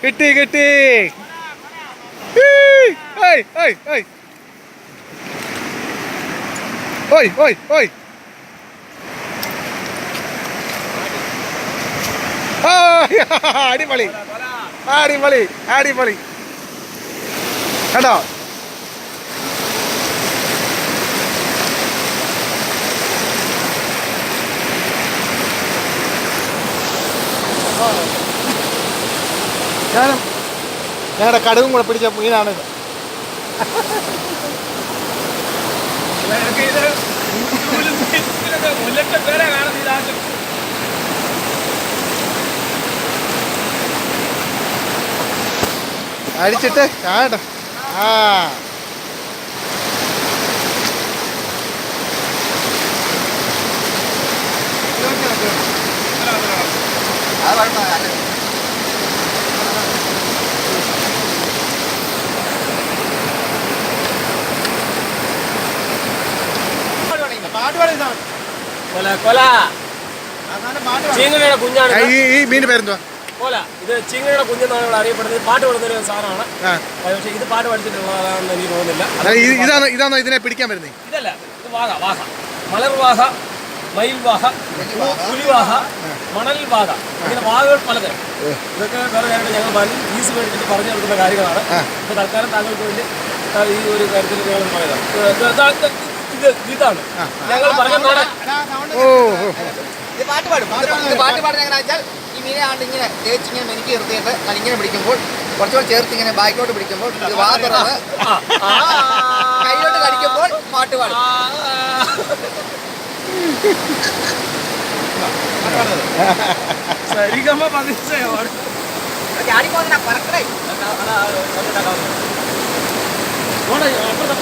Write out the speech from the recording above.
കിട്ടി കിട്ടി. അടിപൊളി അടിപൊളി അടിപൊളി കണ്ടോ. ഞാനും ഞങ്ങളുടെ കടുകും കൂടെ പിടിച്ച മീനാണിത്. അടിച്ചിട്ട് കാണട്ടെ. ആ ചീങ്ങയുടെ കുഞ്ഞാണ്. ഈ മീൻ പേരെന്തുവാ? കോല. ഇത് ചീങ്ങയുടെ കുഞ്ഞെന്നാണ് ഇവിടെ അറിയപ്പെടുന്നത്. പാട്ട് പാടുന്ന ഒരു സാധനമാണ്. പക്ഷേ ഇത് പാട്ട് പഠിച്ചിട്ടുള്ളതാണെന്ന് എനിക്ക് തോന്നുന്നില്ല. ഇതാണോ ഇതിനെ പിടിക്കാൻ വരുന്നത്? ഇതല്ല, ഇത് വാഹ. വാഹ, മലർവാഹ, മയിൽവാഹ, പുലിവാഹ, മണൽ വാഹ, ഇങ്ങനെ വാഹകൾ പലതരം. ഇതൊക്കെ വേറെ കാര്യമായിട്ട് ഞങ്ങൾ ഫീസ് മേടിച്ചിട്ട് പറഞ്ഞു കൊടുക്കുന്ന കാര്യങ്ങളാണ്. ഇപ്പോൾ തൽക്കാലം താങ്കൾക്ക് വേണ്ടി ഈ ഒരു കാര്യത്തിൽ ഞങ്ങൾ പറയുന്നത് ഇതാണ് ഞങ്ങൾ പറഞ്ഞോടെ. പാട്ട് പാടും. പാട്ട് പാടുന്ന എങ്ങനെ വെച്ചാൽ ഈ മീനെ ആണ്ട് ഇങ്ങനെ തേച്ചിങ്ങനെ മെനിക്ക് നിർത്തിയിട്ട് ഇങ്ങനെ പിടിക്കുമ്പോൾ കുറച്ചുകൂടെ ചേർത്ത് ഇങ്ങനെ ബാക്കിലോട്ട് പിടിക്കുമ്പോൾ ഇത് വാ തുറന്ന് കൈയോട്ട് കടിക്കുമ്പോൾ പാട്ട് പാടും. ചാടിപ്പോന്ന പറക്കടേ. അപ്പുറത്തെ